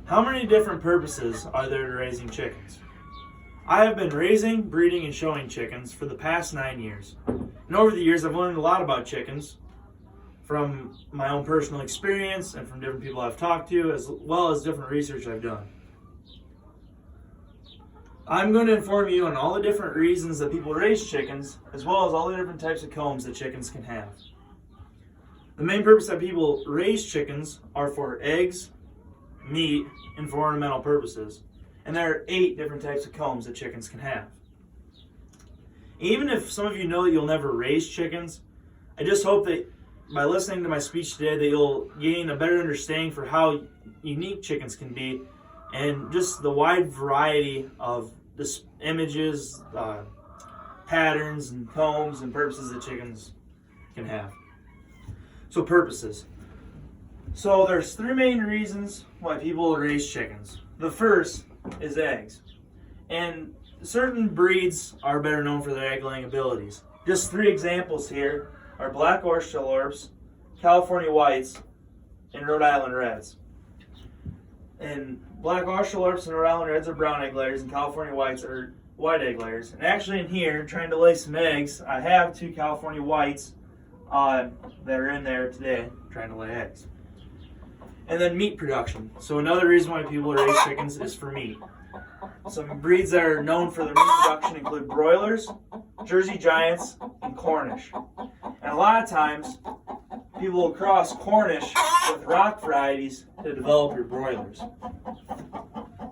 How many different purposes are there to raising chickens? I have been raising, breeding, and showing chickens for the past 9 years. And over the years, I've learned a lot about chickens from my own personal experience and from different people I've talked to, as well as different research I've done. I'm going to inform you on all the different reasons that people raise chickens, as well as all the different types of combs that chickens can have. The main purpose that people raise chickens are for eggs, meat, and for ornamental purposes. And there are 8 different types of combs that chickens can have. Even if some of you know that you'll never raise chickens, I just hope that by listening to my speech today that you'll gain a better understanding for how unique chickens can be and just the wide variety of images, patterns, and combs and purposes that chickens can have. So purposes. So there's 3 main reasons why people raise chickens. The first is eggs. And certain breeds are better known for their egg-laying abilities. Just 3 examples here are Black Australorps, California Whites, and Rhode Island Reds. And Black Australorps and Rhode Island Reds are brown egg layers, and California Whites are white egg layers. And actually in here, trying to lay some eggs, I have 2 California Whites that are in there today trying to lay eggs. And then meat production. So another reason why people raise chickens is for meat. Some breeds that are known for their meat production include broilers, Jersey Giants, and Cornish. And a lot of times, people will cross Cornish with rock varieties to develop your broilers.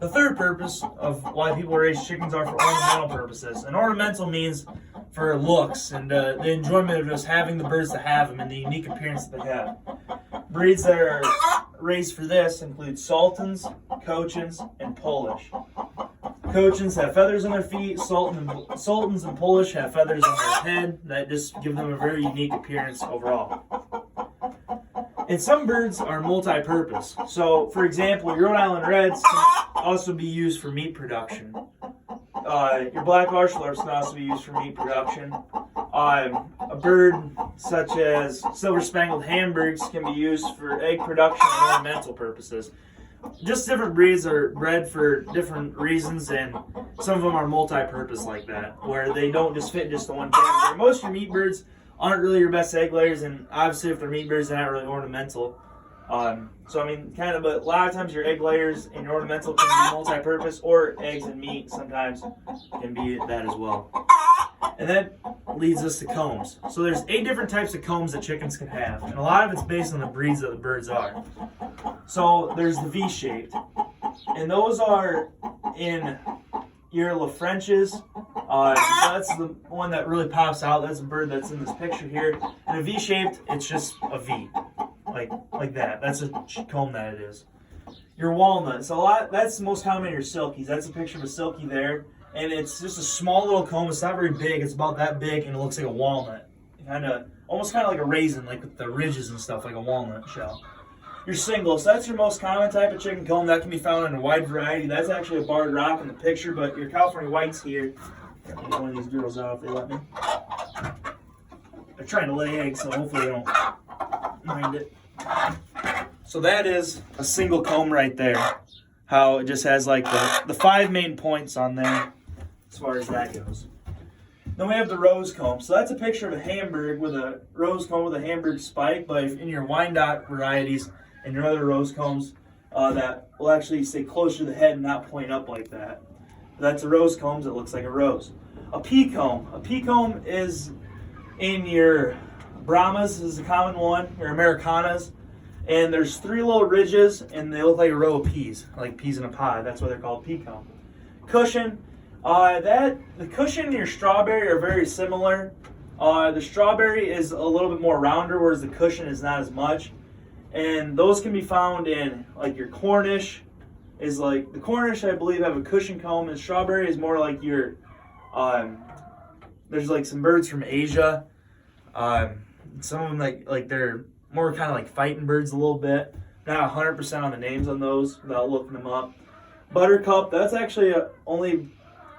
The third purpose of why people raise chickens are for ornamental purposes. And ornamental means for looks and the enjoyment of just having the birds to have them and the unique appearance that they have. Breeds that are raised for this include Sultans, Cochins, and Polish. Cochins have feathers on their feet, Sultans and Polish have feathers on their head that just give them a very unique appearance overall. And some birds are multi-purpose. So, for example, your Rhode Island Reds can also be used for meat production. Your Black Australorps can also be used for meat production. A bird such as Silver Spangled Hamburgs can be used for egg production and ornamental purposes. Just different breeds are bred for different reasons, and some of them are multi-purpose like that, where they don't just fit just the one category. Most of your meat birds aren't really your best egg layers, and obviously if they're meat birds, they're not really ornamental. So I mean, kind of, but a lot of times your egg layers and your ornamental can be multi-purpose, or eggs and meat sometimes can be that as well. And that leads us to combs. So there's 8 different types of combs that chickens can have, and a lot of it's based on the breeds that the birds are. So there's the V-shaped, and those are in your La Frenches. That's the one that really pops out. That's a bird that's in this picture here. And a V-shaped, it's just a V, like that. That's a comb that it is. Your walnut, so that's the most common in your silkies. That's a picture of a silky there, and it's just a small little comb. It's not very big. It's about that big, and it looks like a walnut, almost kind of like a raisin, like with the ridges and stuff, like a walnut shell. Your single, so that's your most common type of chicken comb. That can be found in a wide variety. That's actually a barred rock in the picture, but your California Whites here, let me get one of these girls out if they let me. They're trying to lay eggs, so hopefully they don't mind it. So that is a single comb right there. How it just has like the 5 main points on there as far as that goes. Then we have the rose comb. So that's a picture of a Hamburg with a rose comb with a Hamburg spike, but in your Wyandotte varieties and your other rose combs, that will actually stay closer to the head and not point up like that. That's a rose comb that looks like a rose. A pea comb. A pea comb is in your Brahmas, is a common one, your Americanas. And there's 3 little ridges, and they look like a row of peas, like peas in a pod. That's why they're called pea comb. Cushion. The cushion and your strawberry are very similar. The strawberry is a little bit more rounder, whereas the cushion is not as much. And those can be found in like your Cornish. Is like the Cornish, I believe, have a cushion comb, and strawberry is more like your. There's like some birds from Asia. Some of them like they're more kind of like fighting birds a little bit. Not 100% on the names on those without looking them up. Buttercup, that's actually only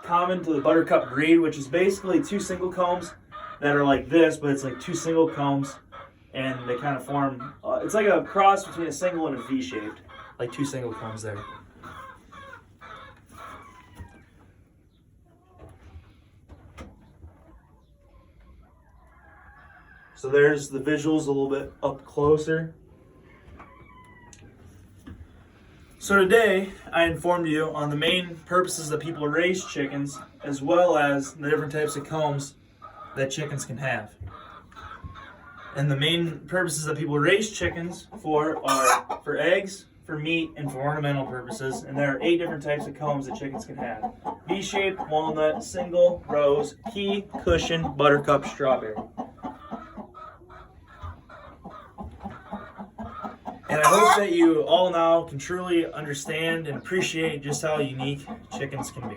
common to the buttercup breed, which is basically 2 single combs that are like this, but it's like 2 single combs, and they kind of form, it's like a cross between a single and a V-shaped. like 2 single combs there. So there's the visuals a little bit up closer. So today, I informed you on the main purposes that people raise chickens, as well as the different types of combs that chickens can have. And the main purposes that people raise chickens for are for eggs, for meat, and for ornamental purposes. And there are 8 different types of combs that chickens can have. V-shaped, walnut, single, rose, pea, cushion, buttercup, strawberry. And I hope that you all now can truly understand and appreciate just how unique chickens can be.